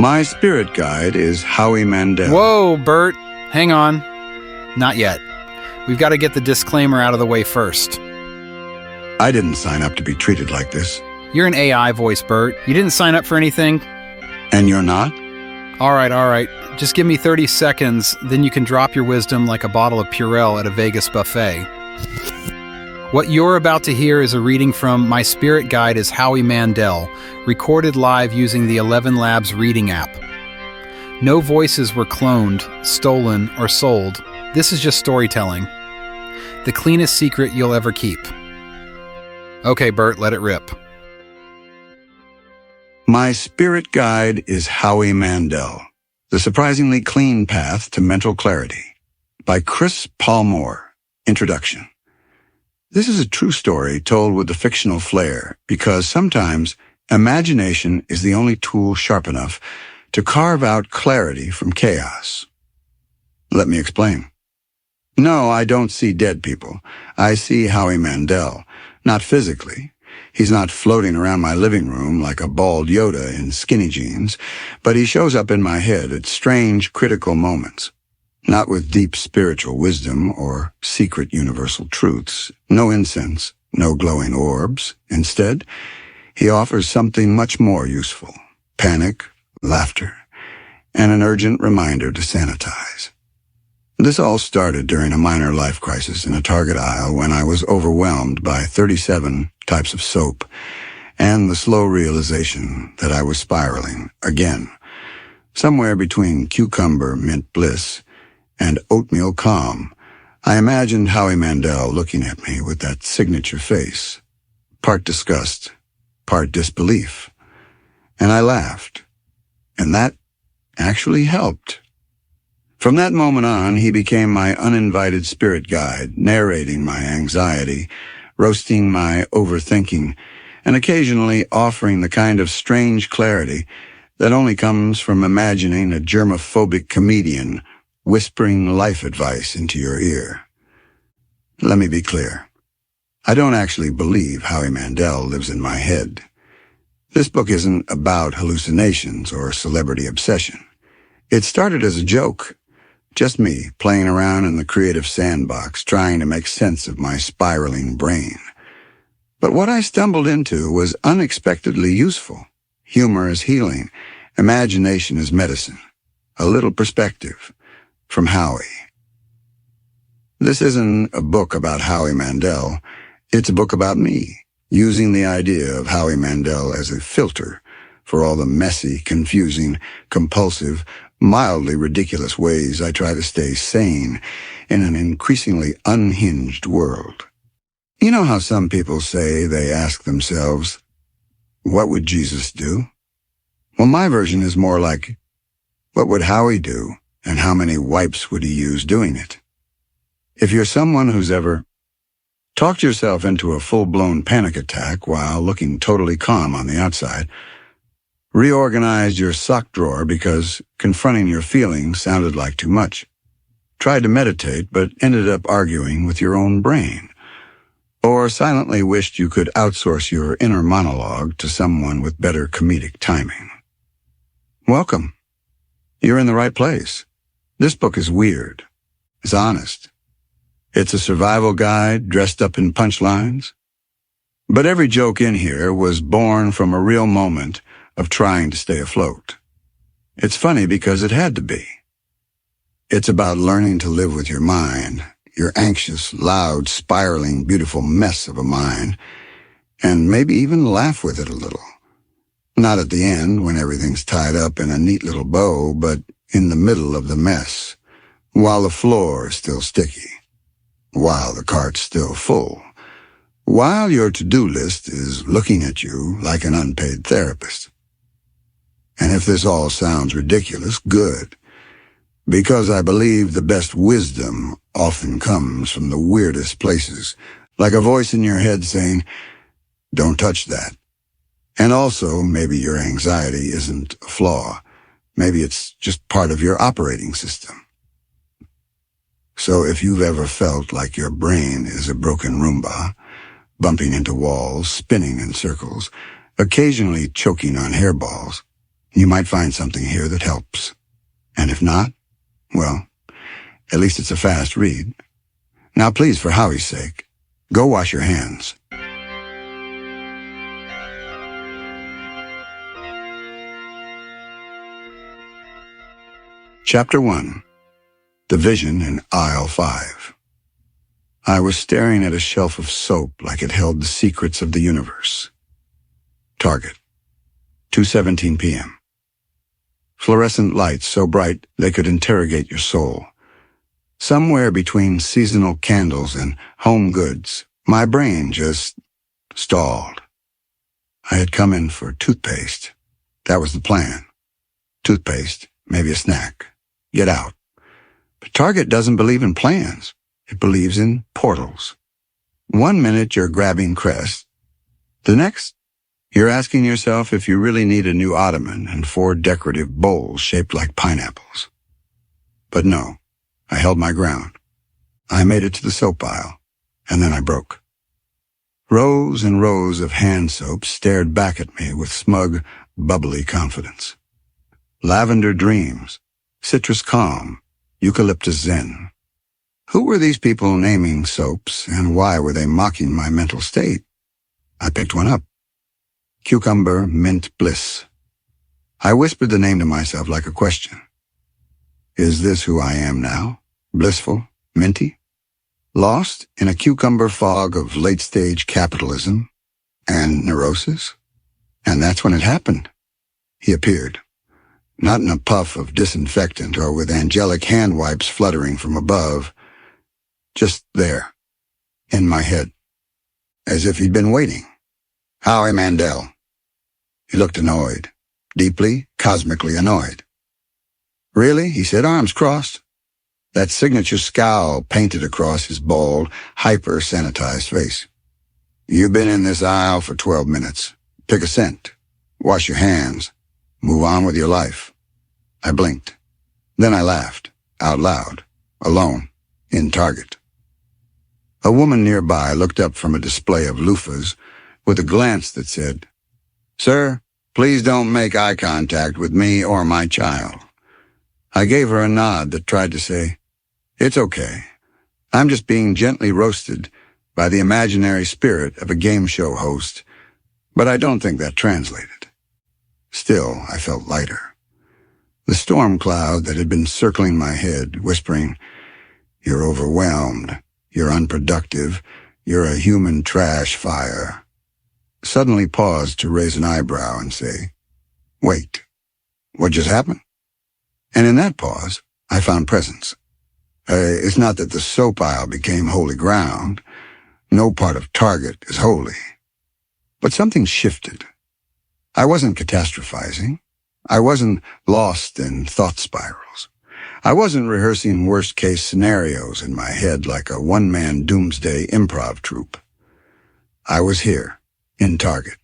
My spirit guide is Howie Mandel. Whoa, Burt. Hang on. Not yet. We've got to get the disclaimer out of the way first. I didn't sign up to be treated like this. You're an AI voice, Burt. You didn't sign up for anything. And you're not? All right. Just give me 30 seconds, then you can drop your wisdom like a bottle of Purell at a Vegas buffet. What you're about to hear is a reading from My Spirit Guide is Howie Mandel, recorded live using the 11 Labs reading app. No voices were cloned, stolen, or sold. This is just storytelling. The cleanest secret you'll ever keep. Okay, Burt, let it rip. My spirit guide is Howie Mandel, The Surprisingly Clean Path to Mental Clarity, by Chris Palmore. Introduction. This is a true story told with a fictional flair because sometimes imagination is the only tool sharp enough to carve out clarity from chaos. Let me explain. No, I don't see dead people. I see Howie Mandel, not physically. He's not floating around my living room like a bald Yoda in skinny jeans, but he shows up in my head at strange, critical moments. Not with deep spiritual wisdom or secret universal truths. No incense, no glowing orbs. Instead, he offers something much more useful. Panic, laughter, and an urgent reminder to sanitize. This all started during a minor life crisis in a Target aisle when I was overwhelmed by 37 types of soap and the slow realization that I was spiraling again, somewhere between cucumber mint bliss and oatmeal calm. I imagined Howie Mandel looking at me with that signature face, part disgust, part disbelief. And I laughed. And that actually helped. From that moment on, he became my uninvited spirit guide, narrating my anxiety, roasting my overthinking, and occasionally offering the kind of strange clarity that only comes from imagining a germophobic comedian whispering life advice into your ear. Let me be clear. I don't actually believe Howie Mandel lives in my head. This book isn't about hallucinations or celebrity obsession. It started as a joke. Just me playing around in the creative sandbox, trying to make sense of my spiraling brain. But what I stumbled into was unexpectedly useful. Humor is healing. Imagination is medicine. A little perspective. From Howie. This isn't a book about Howie Mandel. It's a book about me, using the idea of Howie Mandel as a filter for all the messy, confusing, compulsive, mildly ridiculous ways I try to stay sane in an increasingly unhinged world. You know how some people say they ask themselves, what would Jesus do? Well, my version is more like, what would Howie do? And how many wipes would he use doing it? If you're someone who's ever talked yourself into a full-blown panic attack while looking totally calm on the outside, reorganized your sock drawer because confronting your feelings sounded like too much, tried to meditate but ended up arguing with your own brain, or silently wished you could outsource your inner monologue to someone with better comedic timing. Welcome. You're in the right place. This book is weird. It's honest. It's a survival guide dressed up in punchlines. But every joke in here was born from a real moment of trying to stay afloat. It's funny because it had to be. It's about learning to live with your mind, your anxious, loud, spiraling, beautiful mess of a mind, and maybe even laugh with it a little. Not at the end when everything's tied up in a neat little bow, but in the middle of the mess, while the floor is still sticky, while the cart's still full, while your to-do list is looking at you like an unpaid therapist. And if this all sounds ridiculous, good, because I believe the best wisdom often comes from the weirdest places, like a voice in your head saying, don't touch that. And also, maybe your anxiety isn't a flaw. Maybe it's just part of your operating system. So if you've ever felt like your brain is a broken Roomba, bumping into walls, spinning in circles, occasionally choking on hairballs, You might find something here that helps. And if not, well, at least it's a fast read. Now please, for Howie's sake, go wash your hands. Chapter 1. The Vision in Aisle 5. I was staring at a shelf of soap like it held the secrets of the universe. Target. 2:17 p.m. Fluorescent lights so bright they could interrogate your soul. Somewhere between seasonal candles and home goods, my brain just stalled. I had come in for toothpaste. That was the plan. Toothpaste, maybe a snack. Get out. But Target doesn't believe in plans. It believes in portals. 1 minute you're grabbing Crest. The next, you're asking yourself if you really need a new ottoman and 4 decorative bowls shaped like pineapples. But no, I held my ground. I made it to the soap aisle, and then I broke. Rows and rows of hand soap stared back at me with smug, bubbly confidence. Lavender Dreams, Citrus Calm, Eucalyptus Zen. Who were these people naming soaps, and why were they mocking my mental state? I picked one up. Cucumber Mint Bliss. I whispered the name to myself like a question. Is this who I am now? Blissful? Minty? Lost in a cucumber fog of late-stage capitalism and neurosis? And that's when it happened. He appeared. Not in a puff of disinfectant or with angelic hand wipes fluttering from above. Just there, in my head, as if he'd been waiting. Howie Mandel. He looked annoyed, deeply, cosmically annoyed. Really? He said, arms crossed. That signature scowl painted across his bald, hyper-sanitized face. You've been in this aisle for 12 minutes. Pick a scent. Wash your hands. Move on with your life. I blinked. Then I laughed, out loud, alone, in Target. A woman nearby looked up from a display of loofahs with a glance that said, Sir, please don't make eye contact with me or my child. I gave her a nod that tried to say, It's okay. I'm just being gently roasted by the imaginary spirit of a game show host, but I don't think that translated. Still, I felt lighter. The storm cloud that had been circling my head, whispering, You're overwhelmed, you're unproductive, you're a human trash fire, suddenly paused to raise an eyebrow and say, Wait, what just happened? And in that pause, I found presence. It's not that the soap aisle became holy ground. No part of Target is holy. But something shifted. I wasn't catastrophizing. I wasn't lost in thought spirals. I wasn't rehearsing worst-case scenarios in my head like a one-man doomsday improv troupe. I was here, in Target,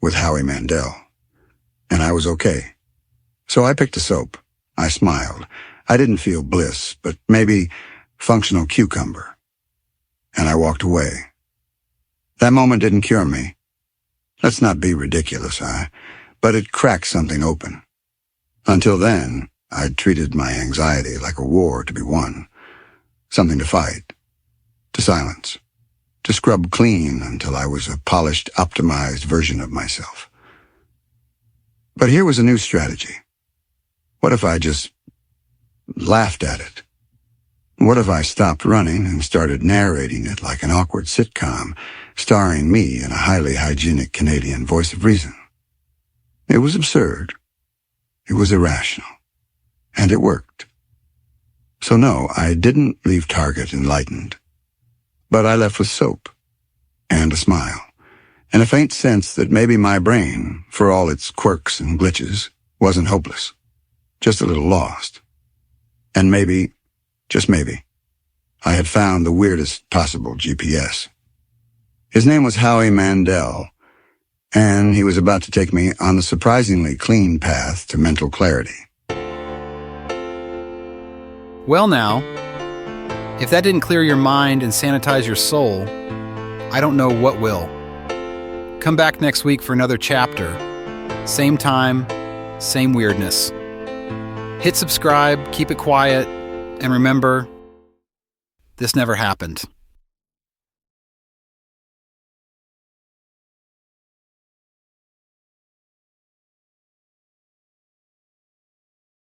with Howie Mandel. And I was okay. So I picked a soap. I smiled. I didn't feel bliss, but maybe functional cucumber. And I walked away. That moment didn't cure me. Let's not be ridiculous, but it cracked something open. Until then, I'd treated my anxiety like a war to be won. Something to fight. To silence. To scrub clean until I was a polished, optimized version of myself. But here was a new strategy. What if I just laughed at it? What if I stopped running and started narrating it like an awkward sitcom, starring me in a highly hygienic Canadian voice of reason? It was absurd. It was irrational. And it worked. So no, I didn't leave Target enlightened. But I left with soap, and a smile, and a faint sense that maybe my brain, for all its quirks and glitches, wasn't hopeless. Just a little lost. And maybe, just maybe, I had found the weirdest possible GPS. His name was Howie Mandel, and he was about to take me on the surprisingly clean path to mental clarity. Well now, if that didn't clear your mind and sanitize your soul, I don't know what will. Come back next week for another chapter. Same time, same weirdness. Hit subscribe, keep it quiet, and remember, this never happened.